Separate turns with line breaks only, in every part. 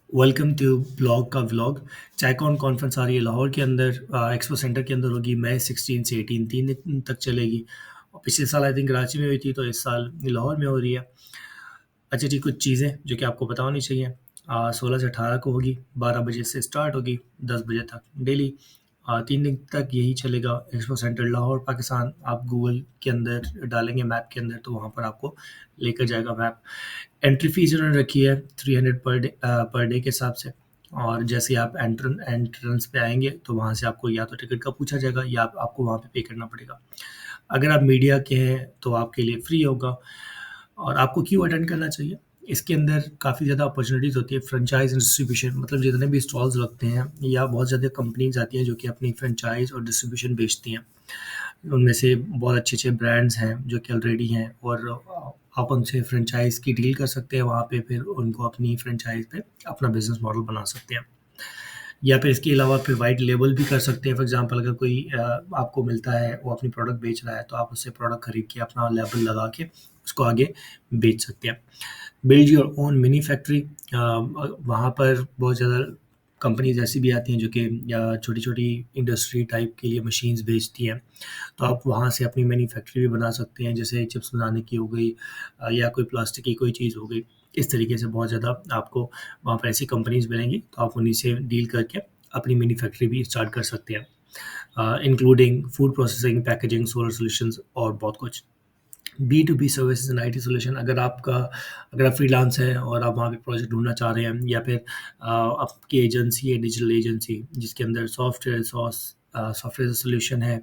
Welcome to blog का vlog. चाइकॉन conference आ रही है लाहौर के अंदर, एक्सपो सेंटर के अंदर होगी। मई 16 से 18 3 दिन तक चलेगी। और पिछले साल आई थिंक कराची में हुई थी, तो इस साल लाहौर में हो रही है। अच्छा जी, कुछ चीज़ें जो कि आपको पता होनी चाहिए। 16 से 18 को होगी, 12 बजे से स्टार्ट होगी, 10 बजे तक डेली। 3 दिन तक यही चलेगा। एक्सपो सेंटर लाहौर पाकिस्तान, आप गूगल के अंदर डालेंगे मैप के अंदर, तो वहाँ पर आपको लेकर जाएगा मैप। एंट्री फीस उन्होंने रखी है 300 पर डे के हिसाब से। और जैसे ही आप एंट्रेंस पे आएंगे, तो वहाँ से आपको या तो टिकट का पूछा जाएगा या आपको वहाँ पे पे करना पड़ेगा। अगर आप मीडिया के हैं तो आपके लिए फ्री होगा। और आपको क्यों अटेंड करना चाहिए? इसके अंदर काफ़ी ज़्यादा अपॉर्चुनिटीज़ होती है, फ्रेंचाइज़ एंड डिस्ट्रीब्यूशन, मतलब जितने भी स्टॉल्स लगते हैं या बहुत ज़्यादा कंपनीज़ आती हैं जो कि अपनी फ्रेंचाइज़ और डिस्ट्रीब्यूशन बेचती हैं। उनमें से बहुत अच्छे-अच्छे ब्रांड्स हैं जो कि ऑलरेडी हैं, और आप उनसे फ्रेंचाइज़ की डील कर सकते हैं वहाँ पे, फिर उनको अपनी फ्रेंचाइज़ पे अपना बिज़नेस मॉडल बना सकते हैं। या फिर इसके अलावा फिर व्हाइट लेबल भी कर सकते हैं। फॉर एग्ज़ाम्पल, अगर कोई आपको मिलता है, वो अपनी प्रोडक्ट बेच रहा है, तो आप उससे प्रोडक्ट खरीद के अपना लेबल लगा के उसको आगे बेच सकते हैं। Build your own mini factory, वहाँ पर बहुत ज़्यादा कंपनीज़ ऐसी भी आती हैं जो कि छोटी-छोटी इंडस्ट्री टाइप के लिए मशीन्स बेचती हैं। तो आप वहाँ से अपनी मिनी फैक्ट्री भी बना सकते हैं, जैसे चिप्स बनाने की हो गई, या कोई प्लास्टिक की कोई चीज़ हो गई। इस तरीके से बहुत ज़्यादा आपको वहाँ पर ऐसी कंपनीज़ मिलेंगी, तो आप उन्हीं से डील करके अपनी मिनी फैक्ट्री भी स्टार्ट कर सकते हैं, including food processing, packaging, solar solutions और बहुत कुछ। B to B services and IT solution, अगर आप फ्रीलांस हैं और आप वहाँ पे प्रोजेक्ट ढूँढना चाह रहे हैं, या फिर आपकी एजेंसी है, डिजिटल एजेंसी, जिसके अंदर सॉफ्टवेयर सॉल्यूशन है,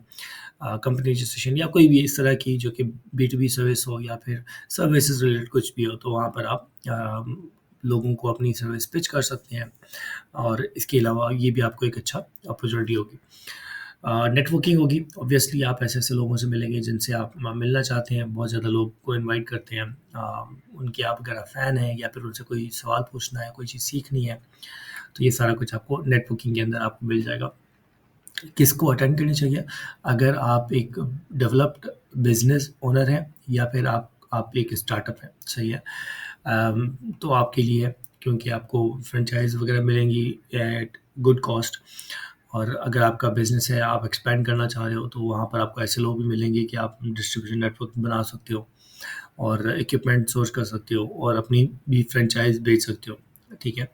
कंपनी रजिस्ट्रेशन या कोई भी इस तरह की जो कि बी टू बी सर्विस हो, या फिर सर्विसेज रिलेटेड कुछ भी हो, तो वहाँ पर आप लोगों को अपनी सर्विस पिच कर सकते हैं। और इसके अलावा ये भी आपको एक अच्छा अपॉर्चुनिटी होगी। नेटवर्किंग होगी, ऑब्वियसली आप ऐसे-ऐसे लोगों से मिलेंगे जिनसे आप मिलना चाहते हैं। बहुत ज़्यादा लोग को इनवाइट करते हैं। उनके आप अगर आप फ़ैन हैं, या फिर उनसे कोई सवाल पूछना है, कोई चीज़ सीखनी है, तो ये सारा कुछ आपको नेटवर्किंग के अंदर आपको मिल जाएगा। किसको अटेंड करनी चाहिए? अगर आप एक डेवलप्ड बिज़नेस ओनर हैं, या फिर आप एक स्टार्टअप हैं, सही है। तो आपके लिए है, क्योंकि आपको फ्रेंचाइज़ वगैरह मिलेंगी एट गुड कॉस्ट। और अगर आपका बिज़नेस है, आप एक्सपैंड करना चाह रहे हो, तो वहाँ पर आपको ऐसे लोग भी मिलेंगे कि आप डिस्ट्रीब्यूशन नेटवर्क बना सकते हो, और इक्विपमेंट सोर्स कर सकते हो, और अपनी भी फ्रेंचाइज़ बेच सकते हो, ठीक है।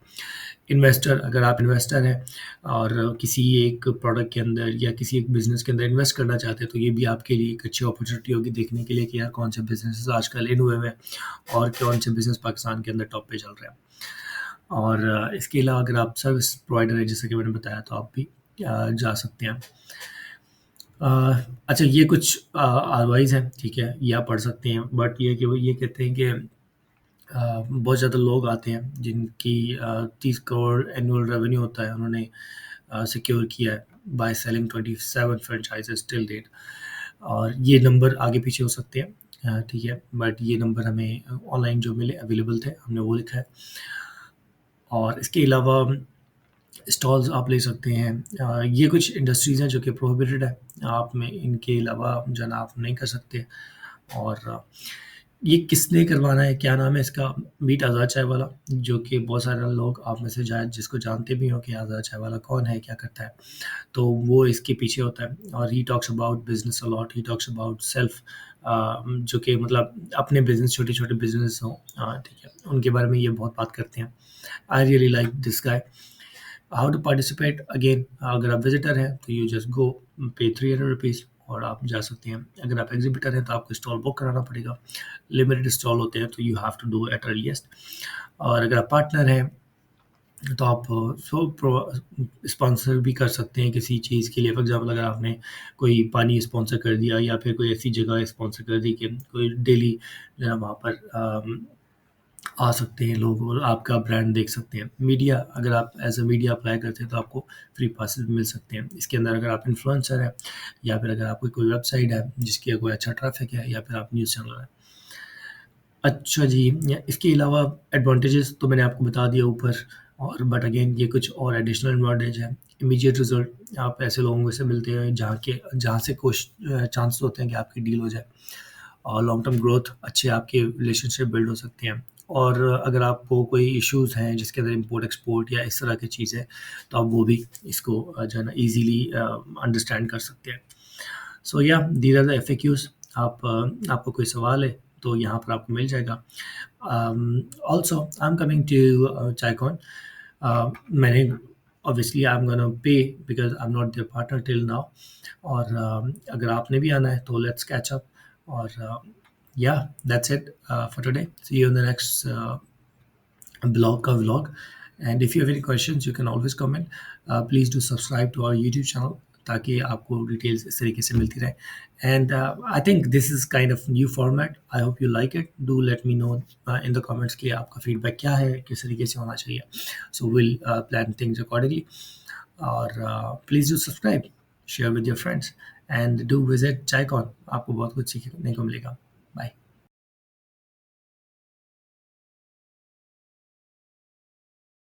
इन्वेस्टर, अगर आप इन्वेस्टर हैं और किसी एक प्रोडक्ट के अंदर या किसी एक बिज़नेस के अंदर इन्वेस्ट करना चाहते हैं, तो ये भी आपके लिए एक अच्छी अपॉर्चुनिटी होगी देखने के लिए कि यार कौन से बिज़नेसेस आजकल इन हुए हैं, और कौन से बिज़नेस पाकिस्तान के अंदर टॉप पे चल रहे हैं। और इसके अलावा अगर आप सर्विस प्रोवाइडर हैं, जैसे कि मैंने बताया, तो आप भी जा सकते हैं। अ, अच्छा, ये कुछ एडवाइस है, ठीक है, ये आप पढ़ सकते हैं। बट ये कि वो ये कहते हैं कि बहुत ज़्यादा लोग आते हैं जिनकी 30 करोड़ एनुअल रेवेन्यू होता है, उन्होंने सिक्योर किया है by selling 27 franchises till date. और ये नंबर आगे पीछे हो सकते हैं, ठीक है, बट ये नंबर हमें ऑनलाइन जो मिले अवेलेबल थे, हमने वो लिखा है। और इसके अलावा स्टॉल्स आप ले सकते हैं। ये कुछ इंडस्ट्रीज़ हैं जो कि प्रोहिबिटेड है, आप में इनके अलावा जो है ना आप नहीं कर सकते। और ये किसने करवाना है, क्या नाम है इसका? मीट आज़ाद चाय वाला, जो कि बहुत सारे लोग आप में से शायद जिसको जानते भी हो कि आज़ाद चाय वाला कौन है, क्या करता है। तो वो इसके पीछे होता है, और he talks about business a lot, he talks about self, जो कि मतलब अपने बिज़नेस, छोटे-छोटे बिज़नेस हों, ठीक है, उनके बारे में ये बहुत बात करते हैं। I really like this guy. How to participate, again अगर आप विजिटर हैं तो यू जस्ट गो, पे 300 रुपीज़, और आप जा सकते हैं। अगर आप एग्जिबिटर हैं तो आपको स्टॉल बुक कराना पड़ेगा। लिमिटेड स्टॉल होते हैं, तो you have to do at earliest. और अगर आप पार्टनर हैं, तो आप स्पॉन्सर भी कर सकते हैं किसी चीज़ के लिए। फॉर एग्जांपल, अगर आपने कोई पानी स्पॉन्सर कर दिया, या फिर कोई ऐसी जगह स्पॉन्सर कर दी कि कोई डेली जो है वहाँ पर आ सकते हैं लोग और आपका ब्रांड देख सकते हैं। मीडिया, अगर आप एज़ अ मीडिया अप्लाई करते हैं, तो आपको फ्री पासेस मिल सकते हैं। इसके अंदर अगर आप इन्फ्लुएंसर हैं, या फिर अगर आपकी कोई वेबसाइट है जिसकी कोई अच्छा ट्रैफ़िक है, या फिर आप न्यूज़ चैनल है। अच्छा जी, या इसके अलावा एडवांटेजेस तो मैंने आपको बता दिया ऊपर, और बट अगेन ये कुछ और एडिशनल एडवांटेज है। इमीडिएट रिज़ल्ट, आप ऐसे लोगों से मिलते हैं जहाँ से कुछ चांसेस होते हैं कि आपकी डील हो जाए। और लॉन्ग टर्म ग्रोथ, अच्छे आपके रिलेशनशिप बिल्ड हो सकते हैं। और अगर आपको कोई इश्यूज़ हैं जिसके अंदर इम्पोर्ट एक्सपोर्ट या इस तरह की चीज़ें, तो आप वो भी इसको जो है ना ईज़िली अंडरस्टैंड कर सकते हैं। सो या दीज आर द एफएक्यूज़। आपको कोई सवाल है तो यहाँ पर आपको मिल जाएगा। Also I am coming to ChaiCon. मैंने obviously I am gonna pay because I am not their partner till now. और अगर आपने भी आना है तो लेट्स कैच अप। और yeah, that's it for today. See you in the next blog ka vlog. And if you have any questions, you can always comment. Please do subscribe to our YouTube channel ताकि आपको details इस तरीके से मिलती रहे. And I think this is kind of new format. I hope you like it. Do let me know in the comments कि आपका feedback क्या है, किस तरीके से होना चाहिए. So we'll plan things accordingly. और please do subscribe, share with your friends, and do visit ChaiCon. आपको बहुत कुछ सीखने को मिलेगा.